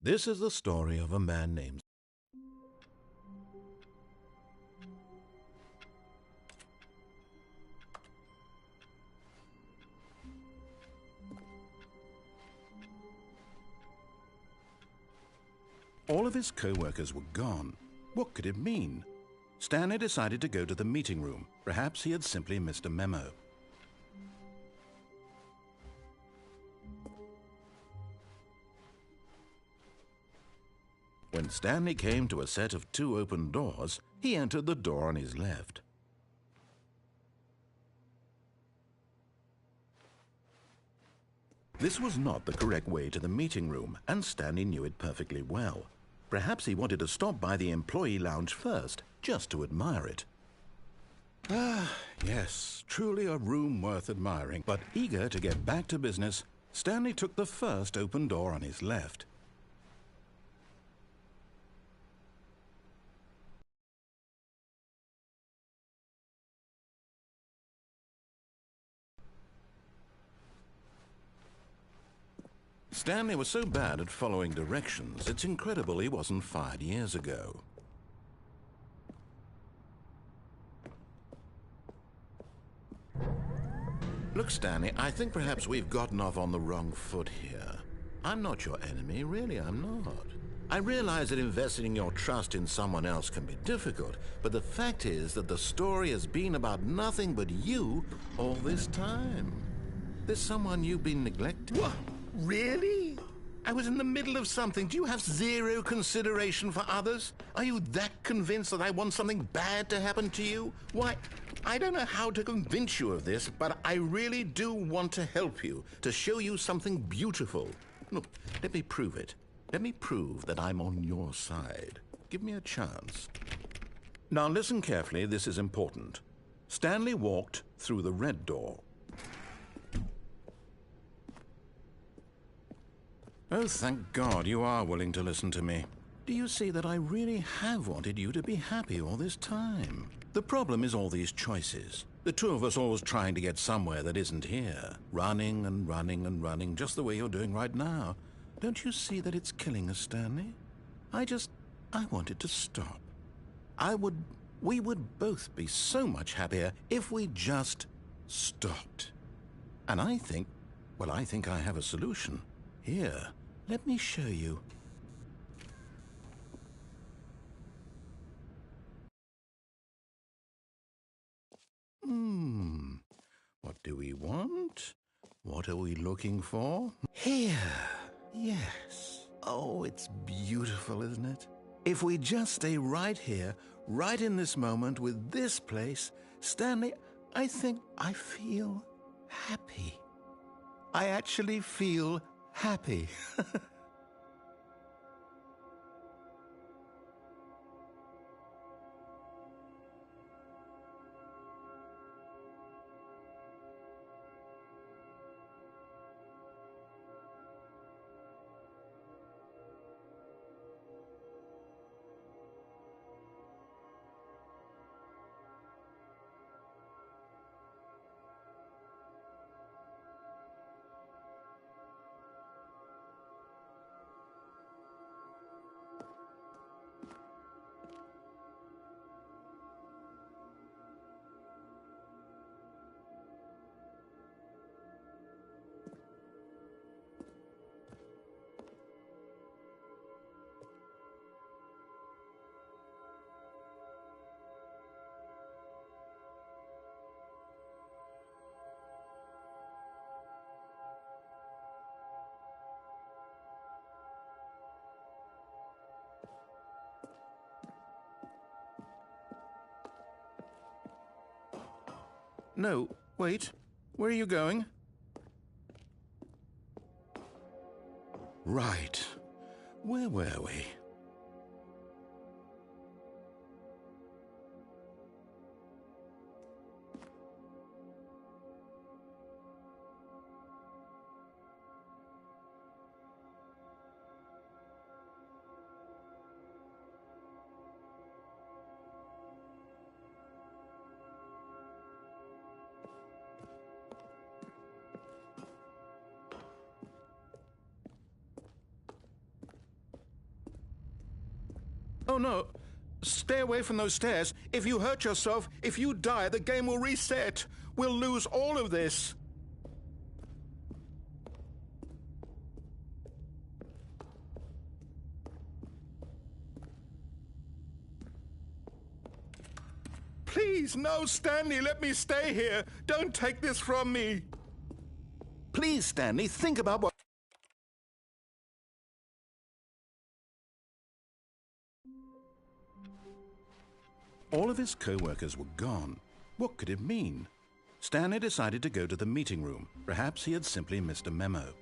This is the story of a man named. All of his co-workers were gone. What could it mean? Stanley decided to go to the meeting room. Perhaps he had simply missed a memo. When Stanley came to a set of 2 open doors, he entered the door on his left. This was not the correct way to the meeting room, and Stanley knew it perfectly well. Perhaps he wanted to stop by the employee lounge first, just to admire it. Ah, yes, truly a room worth admiring. But eager to get back to business, Stanley took the first open door on his left. Stanley was so bad at following directions, it's incredible he wasn't fired years ago. Look, Stanley, I think perhaps we've gotten off on the wrong foot here. I'm not your enemy, really, I'm not. I realize that investing your trust in someone else can be difficult, but the fact is that the story has been about nothing but you all this time. There's someone you've been neglecting. What? Really? I was in the middle of something. Do you have zero consideration for others? Are you that convinced that I want something bad to happen to you? Why, I don't know how to convince you of this, but I really do want to help you, to show you something beautiful. Look, let me prove it. Let me prove that I'm on your side. Give me a chance. Now listen carefully, this is important. Stanley walked through the red door. Oh, thank God you are willing to listen to me. Do you see that I really have wanted you to be happy all this time? The problem is all these choices. The 2 of us always trying to get somewhere that isn't here. Running and running and running, just the way you're doing right now. Don't you see that it's killing us, Stanley? I wanted to stop. We would both be so much happier if we just stopped. And I think I have a solution. Here, let me show you. What do we want? What are we looking for? Here. Yes. Oh, it's beautiful, isn't it? If we just stay right here, right in this moment with this place, Stanley, I think I feel happy. I actually feel happy. No, wait. Where are you going? Right. Where were we? Oh, no. Stay away from those stairs. If you hurt yourself, if you die, the game will reset. We'll lose all of this. Please, no, Stanley, let me stay here. Don't take this from me. Please, Stanley, think about what... All of his co-workers were gone. What could it mean? Stanley decided to go to the meeting room. Perhaps he had simply missed a memo.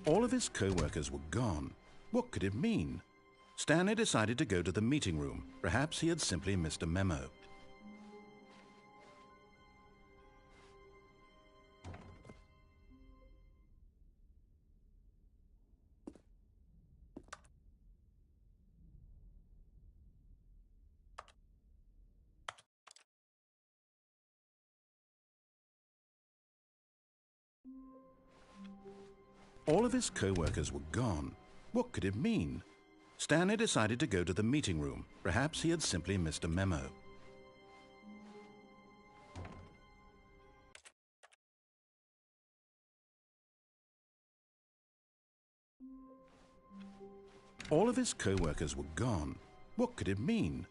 All of his co-workers were gone. What could it mean? Stanley decided to go to the meeting room. Perhaps he had simply missed a memo. All of his co-workers were gone. What could it mean? Stanley decided to go to the meeting room. Perhaps he had simply missed a memo. All of his co-workers were gone. What could it mean?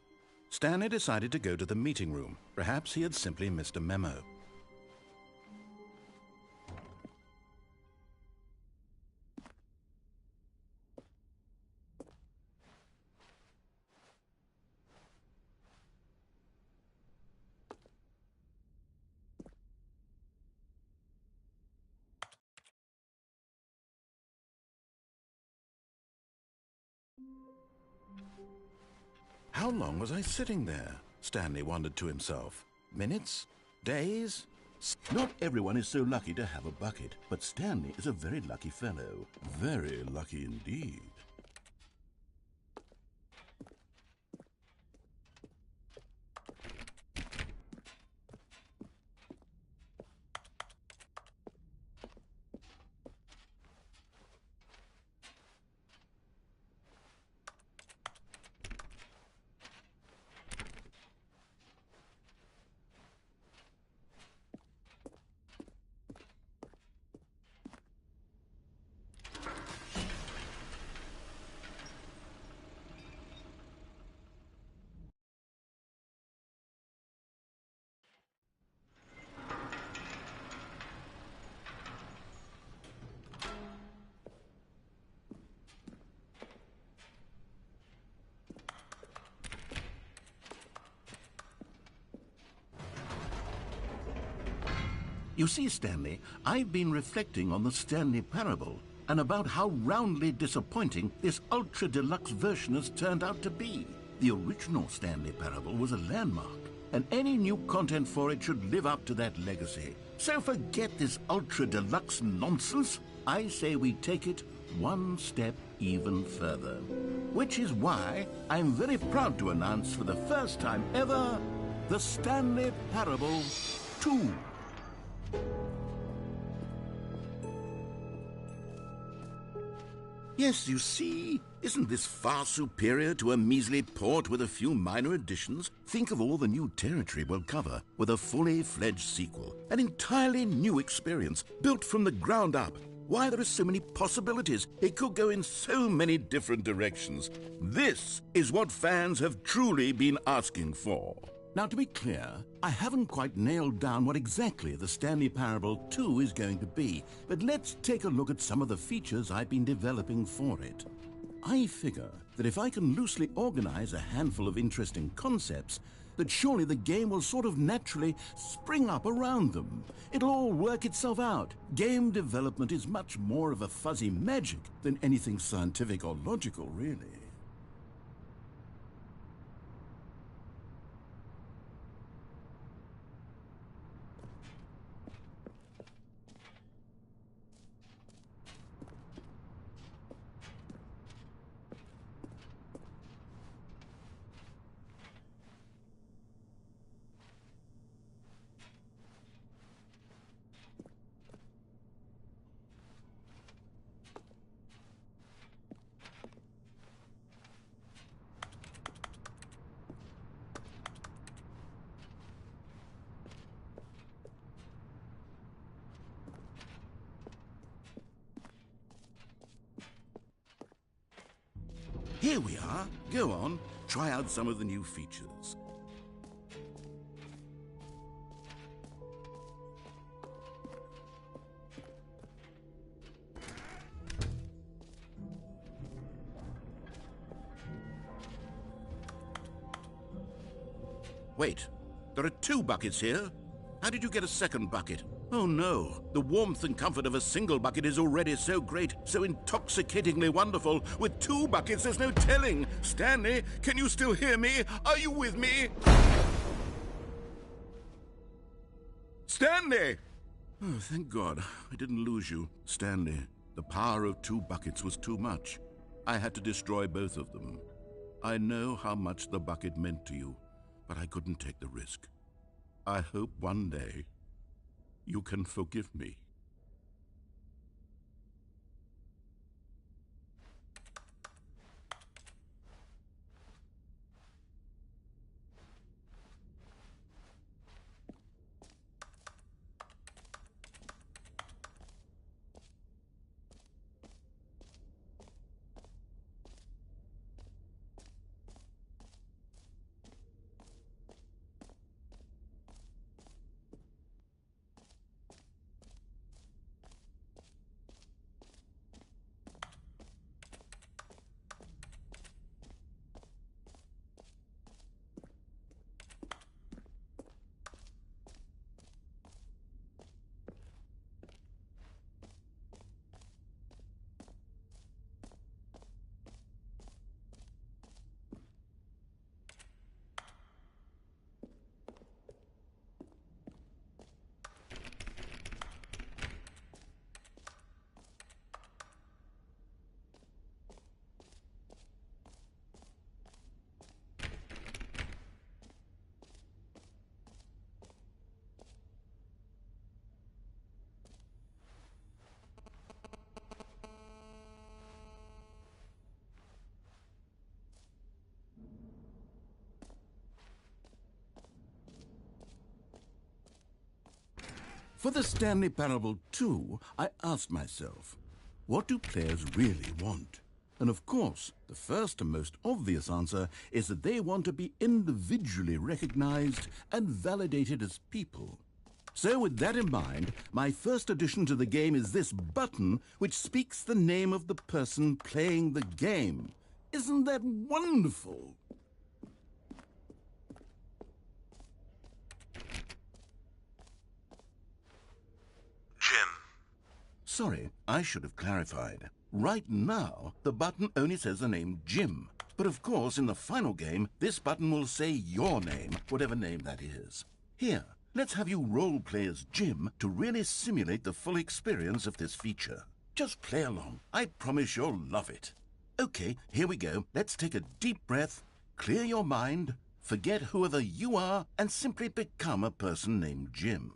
Stanley decided to go to the meeting room. Perhaps he had simply missed a memo. How long was I sitting there? Stanley wondered to himself. Minutes? Days? Not everyone is so lucky to have a bucket, but Stanley is a very lucky fellow. Very lucky indeed. You see, Stanley, I've been reflecting on the Stanley Parable and about how roundly disappointing this ultra-deluxe version has turned out to be. The original Stanley Parable was a landmark, and any new content for it should live up to that legacy. So forget this ultra-deluxe nonsense. I say we take it one step even further. Which is why I'm very proud to announce for the first time ever, the Stanley Parable 2. Yes, you see, isn't this far superior to a measly port with a few minor additions? Think of all the new territory we'll cover with a fully fledged sequel. An entirely new experience, built from the ground up. Why, there are so many possibilities. It could go in so many different directions. This is what fans have truly been asking for. Now, to be clear, I haven't quite nailed down what exactly the Stanley Parable 2 is going to be, but let's take a look at some of the features I've been developing for it. I figure that if I can loosely organize a handful of interesting concepts, that surely the game will sort of naturally spring up around them. It'll all work itself out. Game development is much more of a fuzzy magic than anything scientific or logical, really. Here we are. Go on, try out some of the new features. Wait, there are 2 buckets here? How did you get a second bucket? Oh no, the warmth and comfort of a single bucket is already so great, so intoxicatingly wonderful. With 2 buckets, there's no telling. Stanley, can you still hear me? Are you with me? Stanley! Oh, thank God, I didn't lose you. Stanley, the power of 2 buckets was too much. I had to destroy both of them. I know how much the bucket meant to you, but I couldn't take the risk. I hope one day you can forgive me. For the Stanley Parable 2, I asked myself, what do players really want? And of course, the first and most obvious answer is that they want to be individually recognized and validated as people. So with that in mind, my first addition to the game is this button which speaks the name of the person playing the game. Isn't that wonderful? Sorry, I should have clarified. Right now, the button only says the name Jim. But of course, in the final game, this button will say your name, whatever name that is. Here, let's have you role-play as Jim to really simulate the full experience of this feature. Just play along. I promise you'll love it. Okay, here we go. Let's take a deep breath, clear your mind, forget whoever you are, and simply become a person named Jim.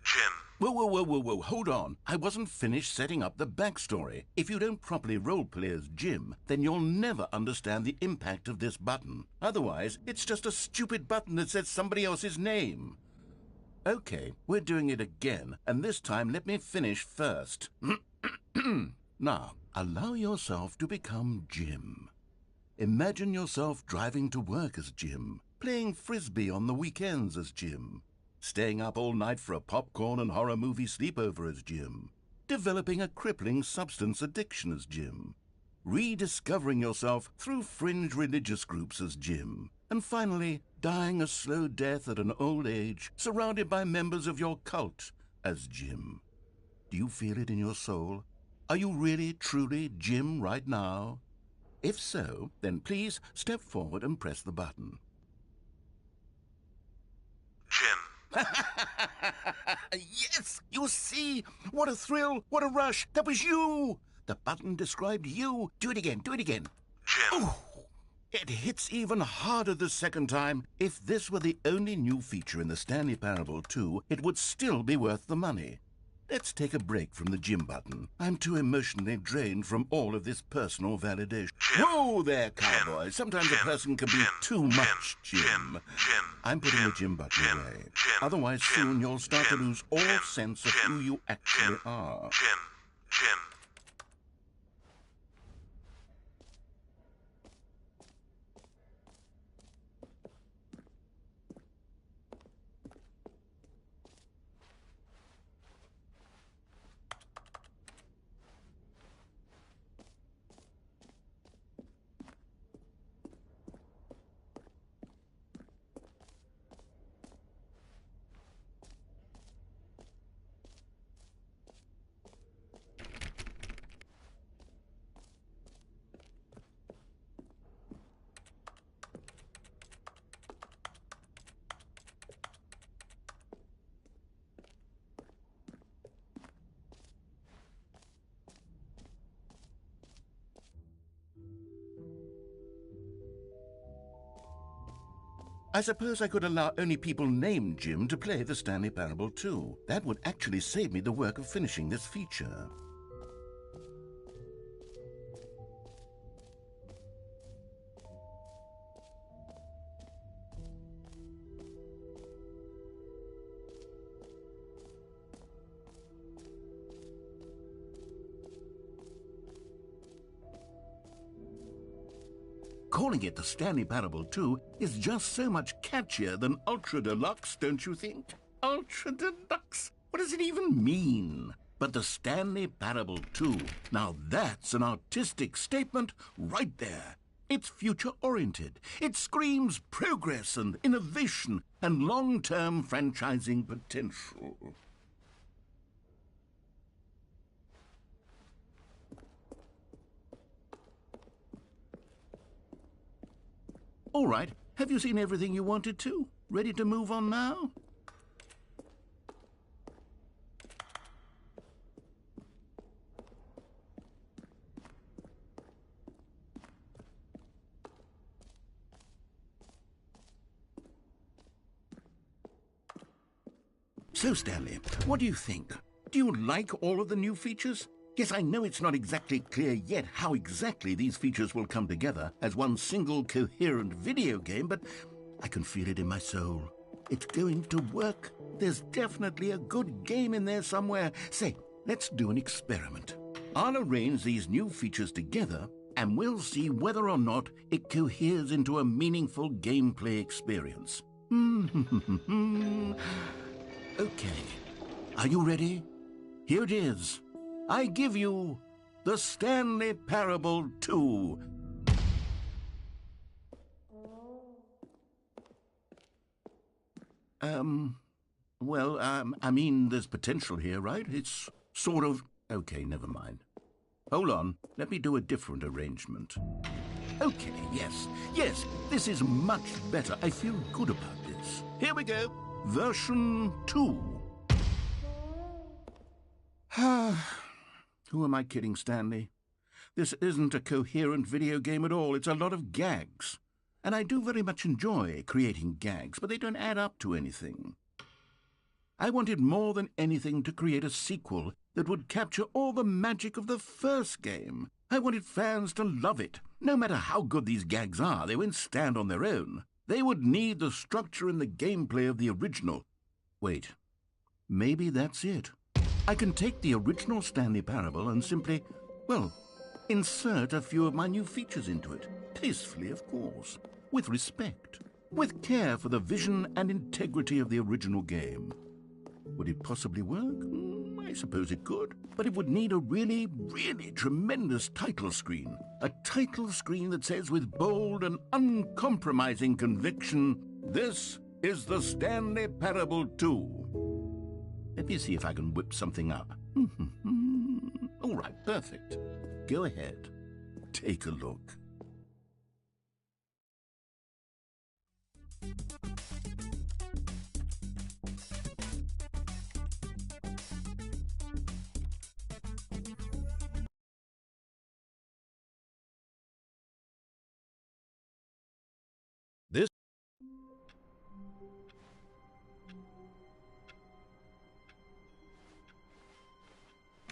Jim. Whoa, hold on. I wasn't finished setting up the backstory. If you don't properly roleplay as Jim, then you'll never understand the impact of this button. Otherwise, it's just a stupid button that says somebody else's name. Okay, we're doing it again, and this time let me finish first. Now, allow yourself to become Jim. Imagine yourself driving to work as Jim, playing frisbee on the weekends as Jim, staying up all night for a popcorn and horror movie sleepover as Jim, developing a crippling substance addiction as Jim, rediscovering yourself through fringe religious groups as Jim, and finally dying a slow death at an old age surrounded by members of your cult as Jim. Do you feel it in your soul? Are you really, truly Jim right now? If so, then please step forward and press the button. Jim. Yes! You see? What a thrill! What a rush! That was you! The button described you. Do it again. Jim. Oh, it hits even harder the second time. If this were the only new feature in the Stanley Parable 2, it would still be worth the money. Let's take a break from the Jim button. I'm too emotionally drained from all of this personal validation. Jim. Whoa there, cowboy. Sometimes a person can be too much Jim. I'm putting the Jim button away. Otherwise, soon you'll start to lose all sense of who you actually are. Jim. I suppose I could allow only people named Jim to play the Stanley Parable too. That would actually save me the work of finishing this feature. Calling it the Stanley Parable 2 is just so much catchier than Ultra Deluxe, don't you think? Ultra Deluxe? What does it even mean? But the Stanley Parable 2, now that's an artistic statement right there. It's future-oriented. It screams progress and innovation and long-term franchising potential. All right, have you seen everything you wanted to? Ready to move on now? So, Stanley, what do you think? Do you like all of the new features? Yes, I know it's not exactly clear yet how exactly these features will come together as one single coherent video game, but I can feel it in my soul. It's going to work. There's definitely a good game in there somewhere. Say, let's do an experiment. I'll arrange these new features together, and we'll see whether or not it coheres into a meaningful gameplay experience. Okay. Are you ready? Here it is. I give you the Stanley Parable 2. I mean, there's potential here, right? It's sort of... Okay, never mind. Hold on, let me do a different arrangement. Okay, yes, this is much better. I feel good about this. Here we go. Version 2. Who am I kidding, Stanley? This isn't a coherent video game at all. It's a lot of gags. And I do very much enjoy creating gags, but they don't add up to anything. I wanted more than anything to create a sequel that would capture all the magic of the first game. I wanted fans to love it. No matter how good these gags are, they won't stand on their own. They would need the structure and the gameplay of the original. Wait, maybe that's it. I can take the original Stanley Parable and simply, well, insert a few of my new features into it. Tastefully, of course. With respect. With care for the vision and integrity of the original game. Would it possibly work? I suppose it could. But it would need a really, really tremendous title screen. A title screen that says with bold and uncompromising conviction, "This is the Stanley Parable 2. Let me see if I can whip something up. All right, perfect. Go ahead. Take a look. This...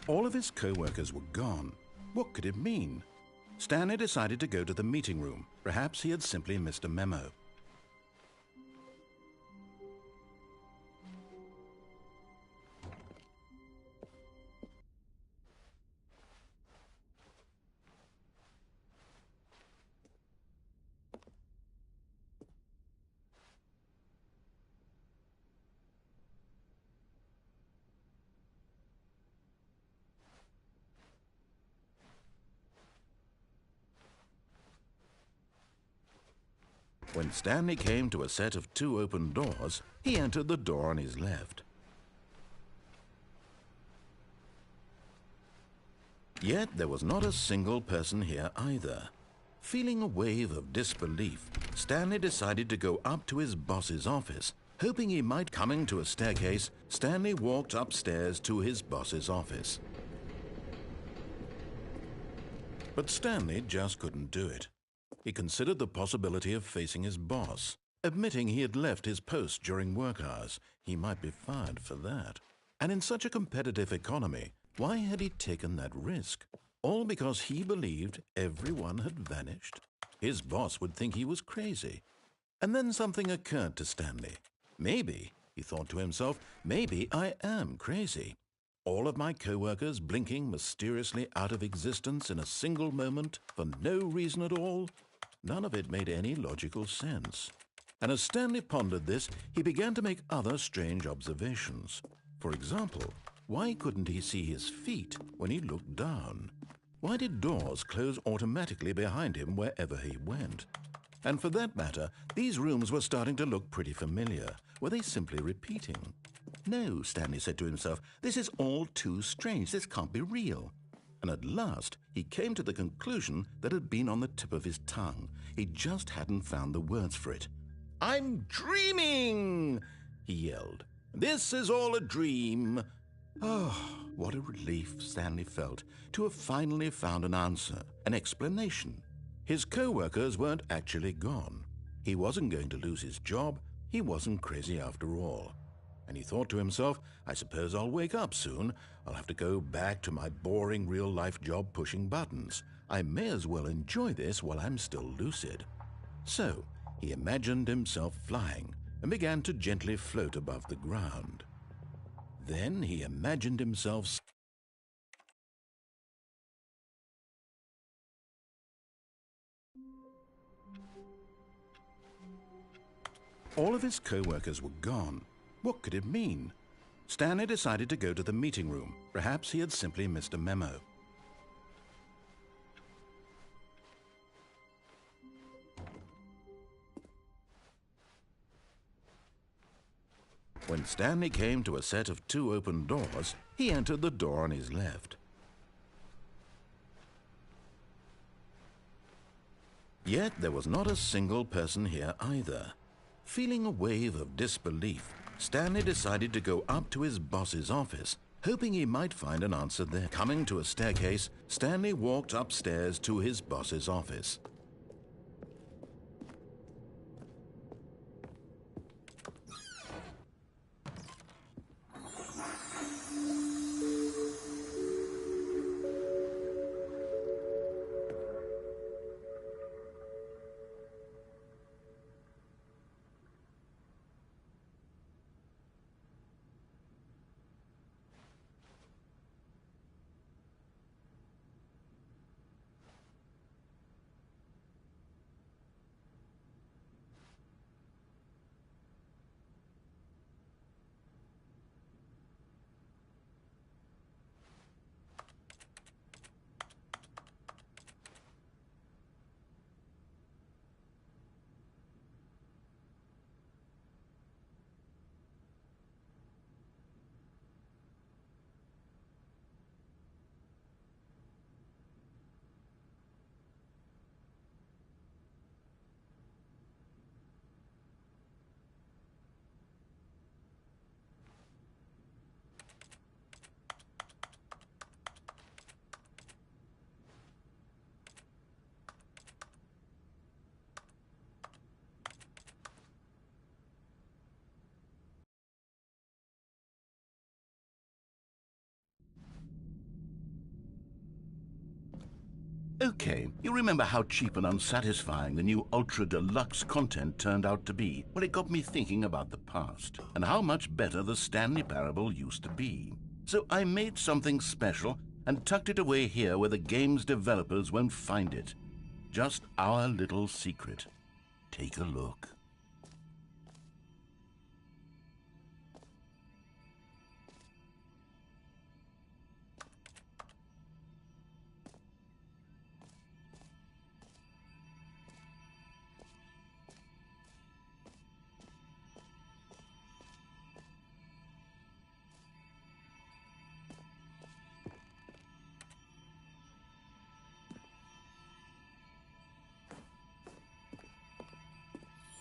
All of his co-workers were gone. What could it mean? Stanley decided to go to the meeting room. Perhaps he had simply missed a memo. When Stanley came to a set of 2 open doors, he entered the door on his left. Yet there was not a single person here either. Feeling a wave of disbelief, Stanley decided to go up to his boss's office. Hoping he might coming to a staircase, Stanley walked upstairs to his boss's office. But Stanley just couldn't do it. He considered the possibility of facing his boss. Admitting he had left his post during work hours, he might be fired for that. And in such a competitive economy, why had he taken that risk? All because he believed everyone had vanished? His boss would think he was crazy. And then something occurred to Stanley. Maybe, he thought to himself, maybe I am crazy. All of my co-workers blinking mysteriously out of existence in a single moment for no reason at all? None of it made any logical sense. And as Stanley pondered this, he began to make other strange observations. For example, why couldn't he see his feet when he looked down? Why did doors close automatically behind him wherever he went? And for that matter, these rooms were starting to look pretty familiar. Were they simply repeating? No, Stanley said to himself, this is all too strange. This can't be real. And at last, he came to the conclusion that had been on the tip of his tongue. He just hadn't found the words for it. "I'm dreaming!" he yelled. "This is all a dream." Oh, what a relief Stanley felt to have finally found an answer, an explanation. His co-workers weren't actually gone. He wasn't going to lose his job. He wasn't crazy after all. And he thought to himself, I suppose I'll wake up soon. I'll have to go back to my boring real-life job pushing buttons. I may as well enjoy this while I'm still lucid. So he imagined himself flying and began to gently float above the ground. Then he imagined himself all of his co-workers were gone. What could it mean? Stanley decided to go to the meeting room. Perhaps he had simply missed a memo. When Stanley came to a set of 2 open doors, he entered the door on his left. Yet there was not a single person here either. Feeling a wave of disbelief, Stanley decided to go up to his boss's office, hoping he might find an answer there. Coming to a staircase, Stanley walked upstairs to his boss's office. Okay, you remember how cheap and unsatisfying the new Ultra Deluxe content turned out to be? Well, it got me thinking about the past and how much better the Stanley Parable used to be. So I made something special and tucked it away here where the game's developers won't find it. Just our little secret. Take a look.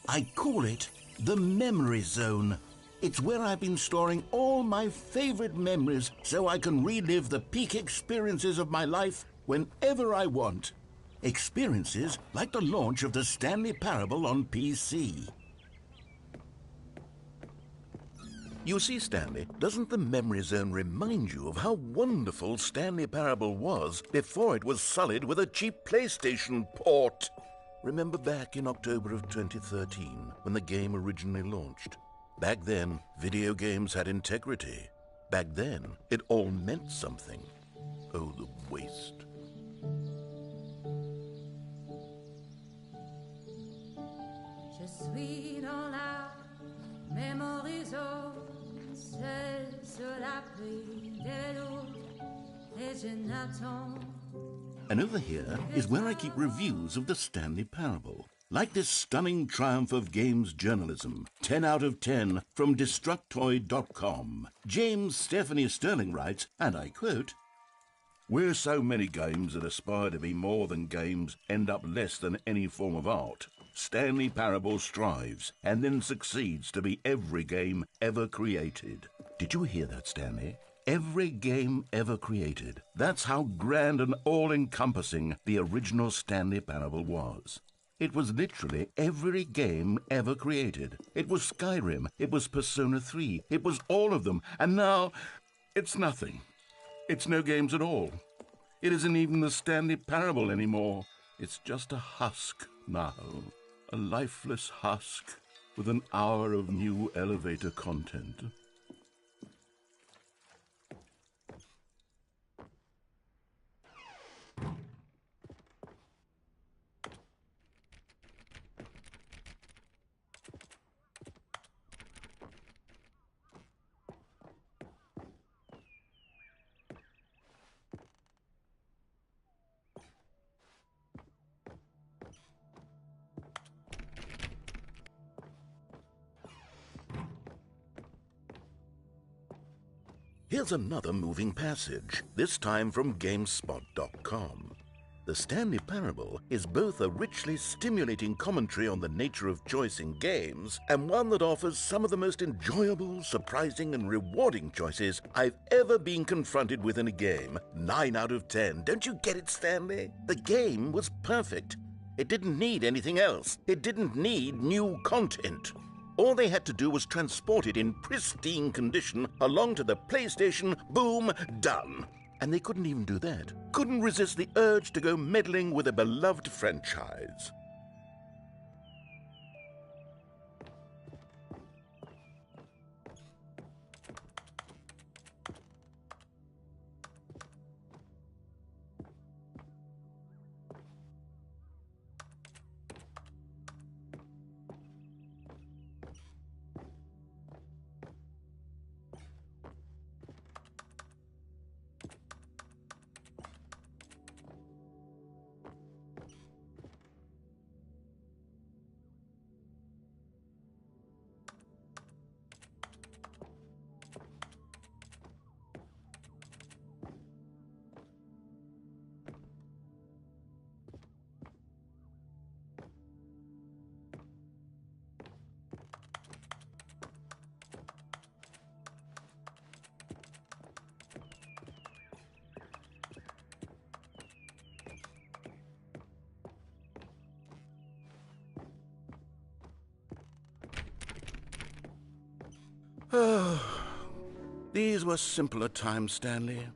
I call it the memory zone. It's where I've been storing all my favorite memories so I can relive the peak experiences of my life whenever I want. Experiences like the launch of the Stanley Parable on PC. You see, Stanley, doesn't the memory zone remind you of how wonderful Stanley Parable was before it was sullied with a cheap PlayStation port? Remember back in October of 2013, when the game originally launched? Back then, video games had integrity. Back then, it all meant something. Oh, the waste. Je suis dans la mémorisation, c'est sur la pluie de l'eau, et je n'attends. And over here is where I keep reviews of the Stanley Parable. Like this stunning triumph of games journalism, 10 out of 10 from Destructoid.com. James Stephanie Sterling writes, and I quote, "Where so many games that aspire to be more than games end up less than any form of art, Stanley Parable strives and then succeeds to be every game ever created." Did you hear that, Stanley? Every game ever created. That's how grand and all-encompassing the original Stanley Parable was. It was literally every game ever created. It was Skyrim, it was Persona 3, it was all of them, and now it's nothing. It's no games at all. It isn't even the Stanley Parable anymore. It's just a husk now. A lifeless husk with an hour of new elevator content. Here's another moving passage, this time from GameSpot.com. The Stanley Parable is both a richly stimulating commentary on the nature of choice in games and one that offers some of the most enjoyable, surprising, and rewarding choices I've ever been confronted with in a game. 9 out of 10. Don't you get it, Stanley? The game was perfect. It didn't need anything else. It didn't need new content. All they had to do was transport it in pristine condition along to the PlayStation, boom, done. And they couldn't even do that. Couldn't resist the urge to go meddling with a beloved franchise. These were simpler times, Stanley.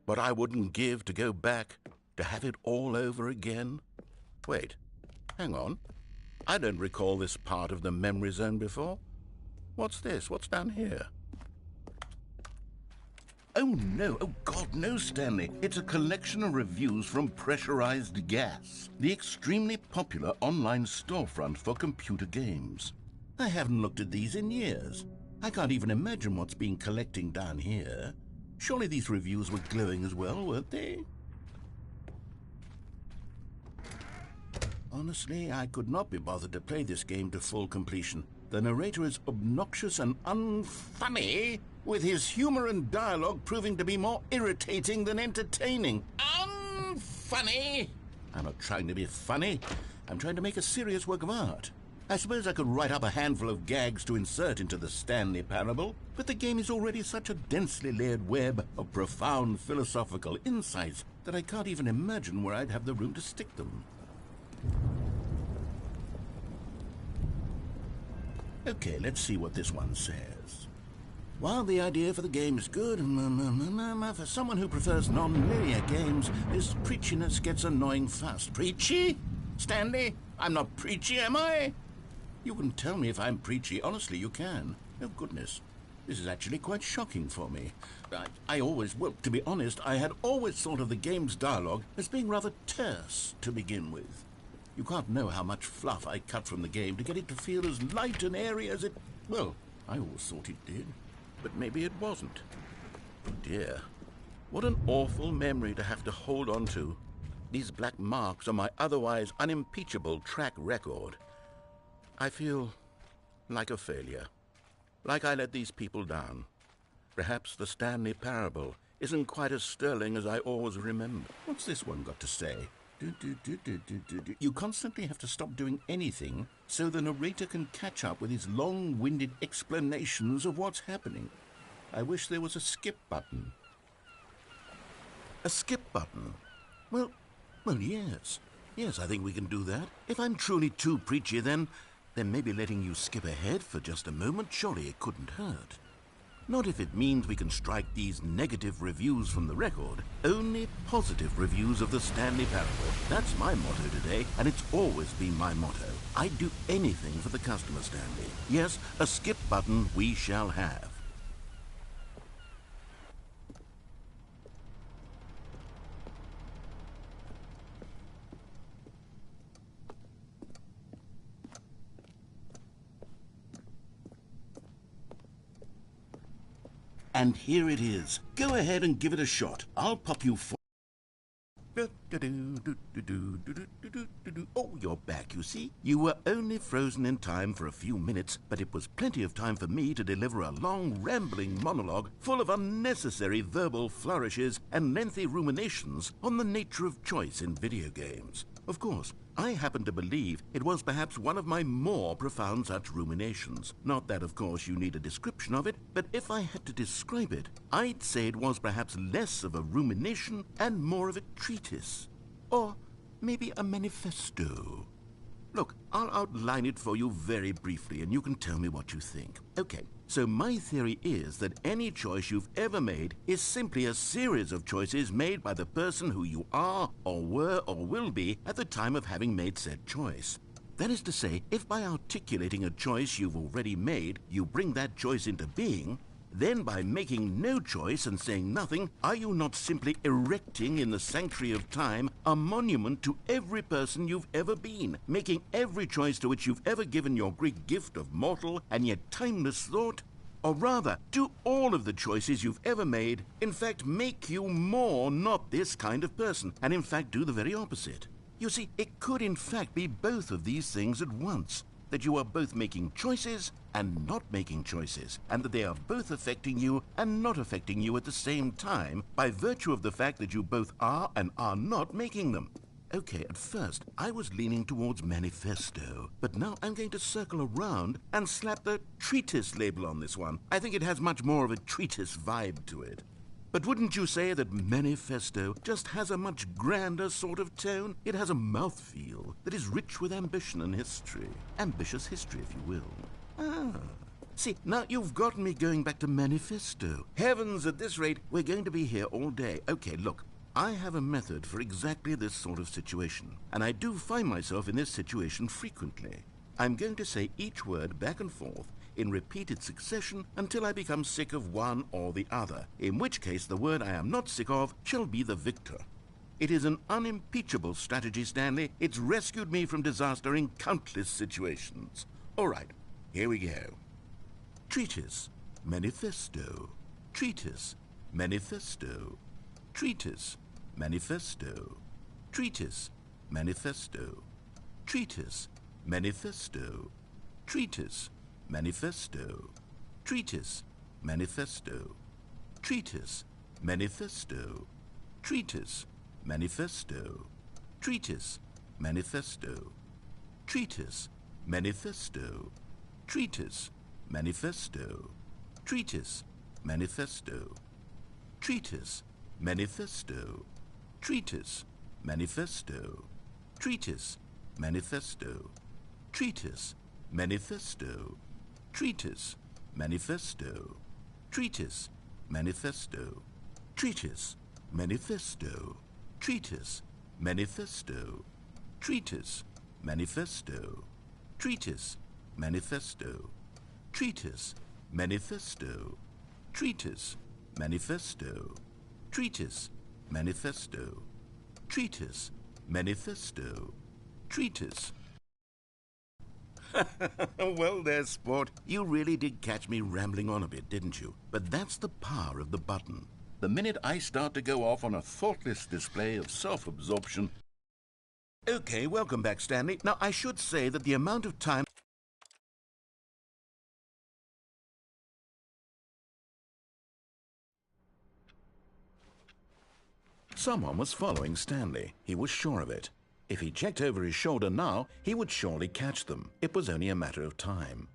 But I wouldn't give to go back, to have it all over again. Wait, hang on. I don't recall this part of the memory zone before. What's this? What's down here? Oh, no. Oh, God, no, Stanley. It's a collection of reviews from Pressurized Gas, the extremely popular online storefront for computer games. I haven't looked at these in years. I can't even imagine what's been collecting down here. Surely these reviews were glowing as well, weren't they? Honestly, I could not be bothered to play this game to full completion. The narrator is obnoxious and unfunny, with his humor and dialogue proving to be more irritating than entertaining. Unfunny! I'm not trying to be funny. I'm trying to make a serious work of art. I suppose I could write up a handful of gags to insert into the Stanley Parable, but the game is already such a densely layered web of profound philosophical insights that I can't even imagine where I'd have the room to stick them. Okay, let's see what this one says. While the idea for the game is good, for someone who prefers non-linear games, this preachiness gets annoying fast. Preachy? Stanley? I'm not preachy, am I? You can tell me if I'm preachy. Honestly, you can. Oh, goodness. This is actually quite shocking for me. Well, to be honest, I had always thought of the game's dialogue as being rather terse to begin with. You can't know how much fluff I cut from the game to get it to feel as light and airy as it... Well, I always thought it did. But maybe it wasn't. Oh dear. What an awful memory to have to hold on to. These black marks on my otherwise unimpeachable track record. I feel like a failure. Like I let these people down. Perhaps the Stanley Parable isn't quite as sterling as I always remember. What's this one got to say? You constantly have to stop doing anything so the narrator can catch up with his long-winded explanations of what's happening. I wish there was a skip button. A skip button? Well, yes. Yes, I think we can do that. If I'm truly too preachy, then maybe letting you skip ahead for just a moment, surely it couldn't hurt. Not if it means we can strike these negative reviews from the record. Only positive reviews of the Stanley Parable. That's my motto today, and it's always been my motto. I'd do anything for the customer, Stanley. Yes, a skip button we shall have. And here it is. Go ahead and give it a shot. I'll pop you for... Oh, you're back, you see. You were only frozen in time for a few minutes, but it was plenty of time for me to deliver a long, rambling monologue full of unnecessary verbal flourishes and lengthy ruminations on the nature of choice in video games. Of course, I happen to believe it was perhaps one of my more profound such ruminations. Not that, of course, you need a description of it, but if I had to describe it, I'd say it was perhaps less of a rumination and more of a treatise. Or maybe a manifesto. Look, I'll outline it for you very briefly, and you can tell me what you think. Okay, so my theory is that any choice you've ever made is simply a series of choices made by the person who you are, or were, or will be at the time of having made said choice. That is to say, if by articulating a choice you've already made, you bring that choice into being, then by making no choice and saying nothing, are you not simply erecting in the sanctuary of time a monument to every person you've ever been, making every choice to which you've ever given your great gift of mortal and yet timeless thought? Or rather, do all of the choices you've ever made, in fact, make you more not this kind of person, and in fact do the very opposite? You see, it could in fact be both of these things at once. That you are both making choices and not making choices, and that they are both affecting you and not affecting you at the same time by virtue of the fact that you both are and are not making them. Okay, at first, I was leaning towards manifesto, but now I'm going to circle around and slap the treatise label on this one. I think it has much more of a treatise vibe to it. But wouldn't you say that manifesto just has a much grander sort of tone? It has a mouthfeel that is rich with ambition and history. Ambitious history, if you will. See, now you've gotten me going back to manifesto. Heavens, at this rate, we're going to be here all day. Okay, look, I have a method for exactly this sort of situation, and I do find myself in this situation frequently. I'm going to say each word back and forth in repeated succession until I become sick of one or the other, in which case the word I am not sick of shall be the victor. It is an unimpeachable strategy, Stanley. It's rescued me from disaster in countless situations. All right, here we go. Treatise, manifesto. Treatise, manifesto. Treatise, manifesto. Treatise, manifesto. Treatise, manifesto. Treatise, manifesto. Treatise, manifesto. Treatise, manifesto. Treatise, manifesto. Treatise, manifesto. Treatise, manifesto. Treatise, manifesto. Treatise, manifesto. Treatise, manifesto. Treatise, manifesto. Treatise, manifesto. Treatise, manifesto. Treatise, manifesto. treatise, manifesto, treatise, manifesto, treatise, manifesto, treatise, manifesto, treatise, manifesto, treatise, manifesto, treatise, manifesto, treatise, manifesto, treatise, manifesto, treatise. Well there, sport. You really did catch me rambling on a bit, didn't you? But that's the power of the button. The minute I start to go off on a thoughtless display of self-absorption... Okay, welcome back, Stanley. Now, I should say that the amount of time... Someone was following Stanley. He was sure of it. If he checked over his shoulder now, he would surely catch them. It was only a matter of time.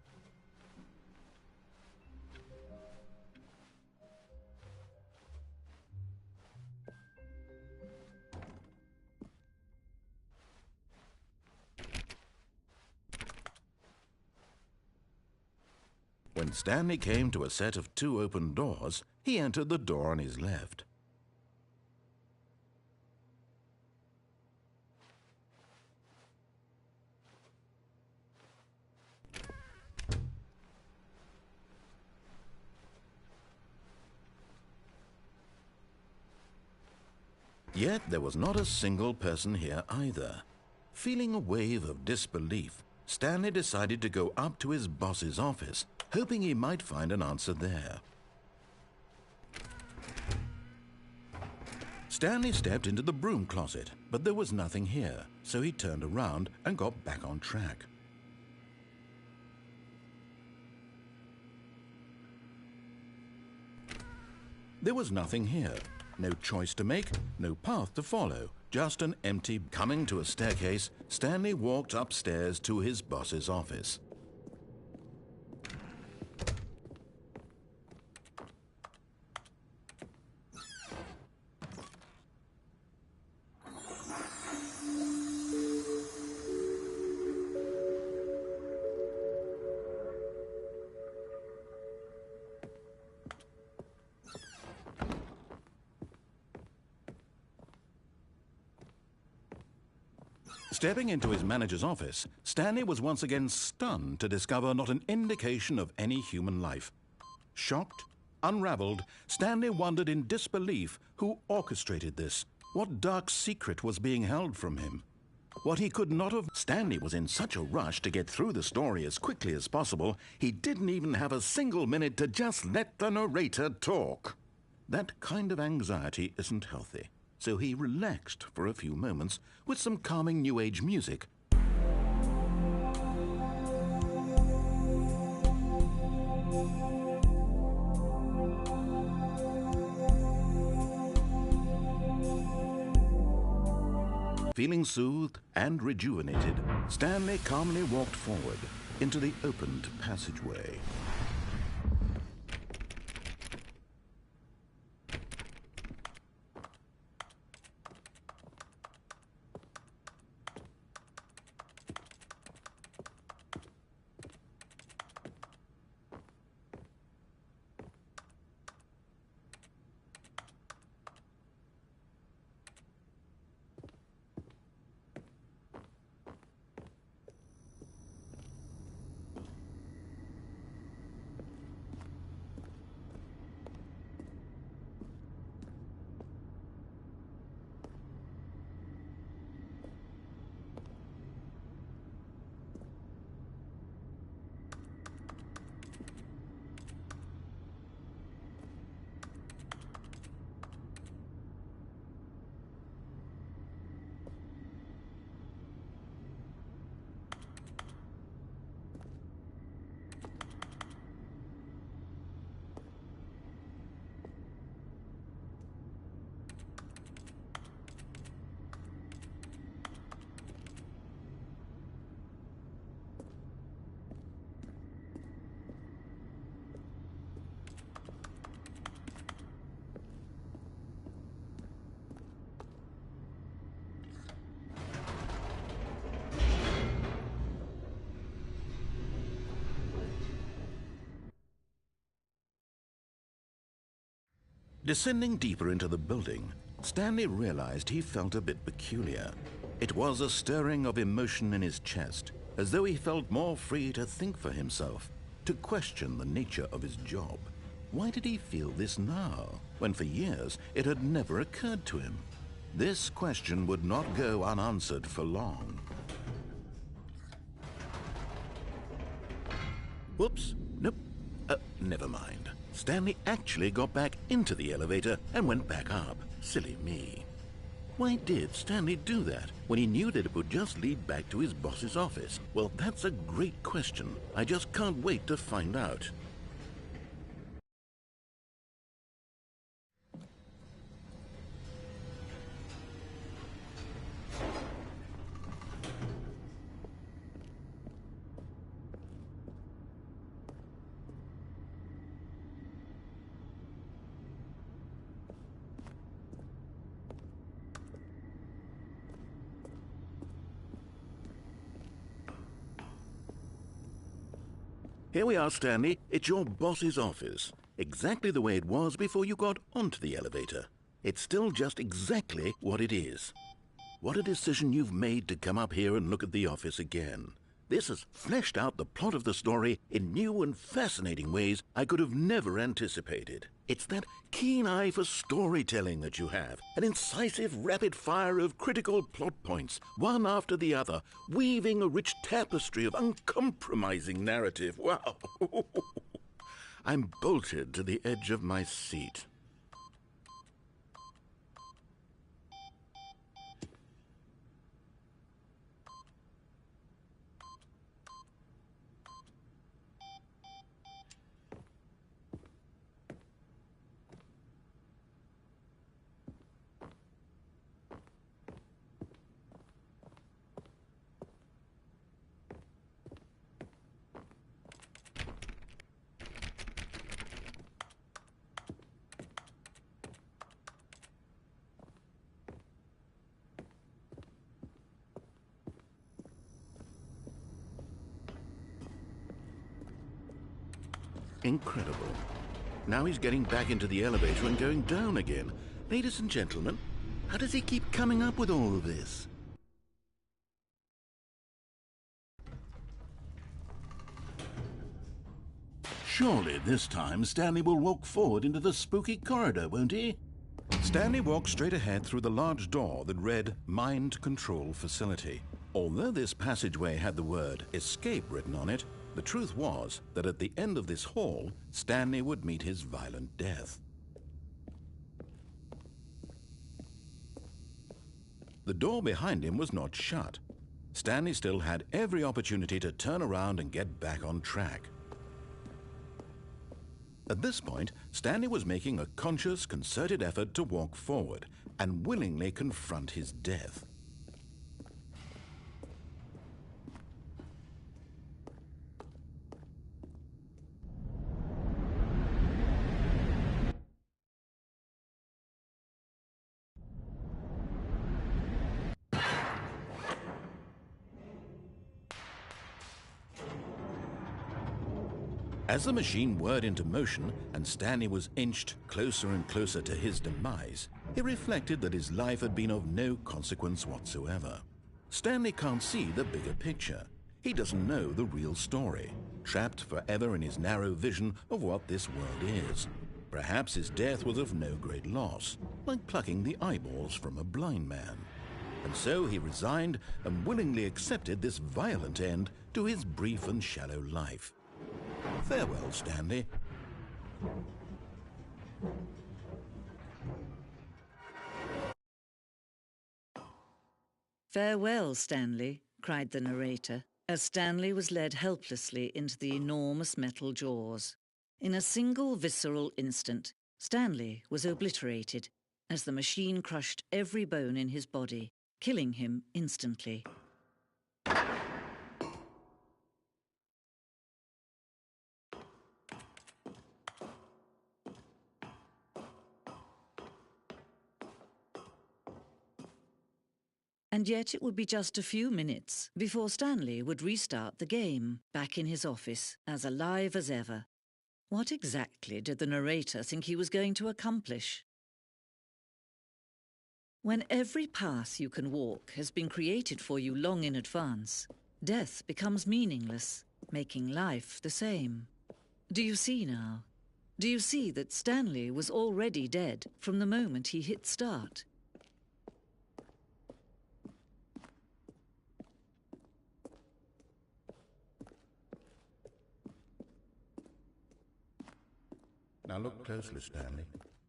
When Stanley came to a set of 2 open doors, he entered the door on his left. Yet there was not a single person here either. Feeling a wave of disbelief, Stanley decided to go up to his boss's office, hoping he might find an answer there. Stanley stepped into the broom closet, but there was nothing here, so he turned around and got back on track. There was nothing here. No choice to make, no path to follow, just an empty... Coming to a staircase, Stanley walked upstairs to his boss's office. Stepping into his manager's office, Stanley was once again stunned to discover not an indication of any human life. Shocked, unraveled, Stanley wondered in disbelief who orchestrated this. What dark secret was being held from him? What he could not have... Stanley was in such a rush to get through the story as quickly as possible, he didn't even have a single minute to just let the narrator talk. That kind of anxiety isn't healthy. So he relaxed for a few moments with some calming New Age music. Feeling soothed and rejuvenated, Stanley calmly walked forward into the opened passageway. Descending deeper into the building, Stanley realized he felt a bit peculiar. It was a stirring of emotion in his chest, as though he felt more free to think for himself, to question the nature of his job. Why did he feel this now, when for years it had never occurred to him? This question would not go unanswered for long. Whoops, nope, never mind. Stanley actually got back into the elevator and went back up. Silly me. Why did Stanley do that when he knew that it would just lead back to his boss's office? Well, that's a great question. I just can't wait to find out. Here we are, Stanley. It's your boss's office. Exactly the way it was before you got onto the elevator. It's still just exactly what it is. What a decision you've made to come up here and look at the office again. This has fleshed out the plot of the story in new and fascinating ways I could have never anticipated. It's that keen eye for storytelling that you have, an incisive rapid fire of critical plot points, one after the other, weaving a rich tapestry of uncompromising narrative. Wow! I'm bolted to the edge of my seat. Incredible. Now he's getting back into the elevator and going down again. Ladies and gentlemen, how does he keep coming up with all of this? Surely this time Stanley will walk forward into the spooky corridor, won't he? Stanley walked straight ahead through the large door that read Mind Control Facility. Although this passageway had the word Escape written on it, the truth was that at the end of this hall, Stanley would meet his violent death. The door behind him was not shut. Stanley still had every opportunity to turn around and get back on track. At this point, Stanley was making a conscious, concerted effort to walk forward and willingly confront his death. As the machine whirred into motion and Stanley was inched closer and closer to his demise, he reflected that his life had been of no consequence whatsoever. Stanley can't see the bigger picture. He doesn't know the real story, trapped forever in his narrow vision of what this world is. Perhaps his death was of no great loss, like plucking the eyeballs from a blind man. And so he resigned and willingly accepted this violent end to his brief and shallow life. Farewell, Stanley. Farewell, Stanley, cried the narrator, as Stanley was led helplessly into the enormous metal jaws. In a single visceral instant, Stanley was obliterated as the machine crushed every bone in his body, killing him instantly. And yet it would be just a few minutes before Stanley would restart the game, back in his office, as alive as ever. What exactly did the narrator think he was going to accomplish? When every path you can walk has been created for you long in advance, death becomes meaningless, making life the same. Do you see now? Do you see that Stanley was already dead from the moment he hit start? Now look closely, Stanley.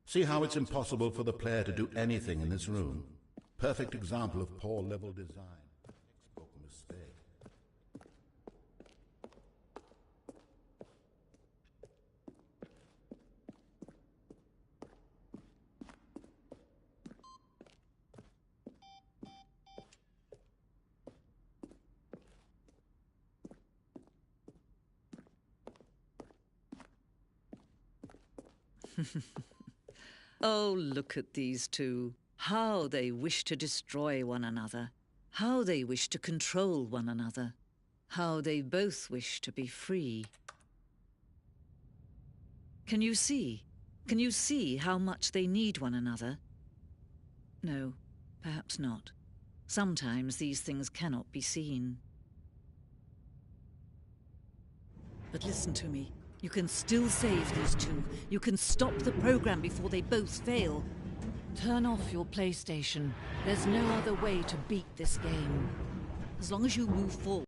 See how it's impossible for the player to do anything in this room? Perfect example of poor level design. Textbook mistake. Oh, look at these two. How they wish to destroy one another. How they wish to control one another. How they both wish to be free. Can you see? Can you see how much they need one another? No, perhaps not. Sometimes these things cannot be seen. But listen to me. You can still save these two. You can stop the program before they both fail. Turn off your PlayStation. There's no other way to beat this game. As long as you move forward.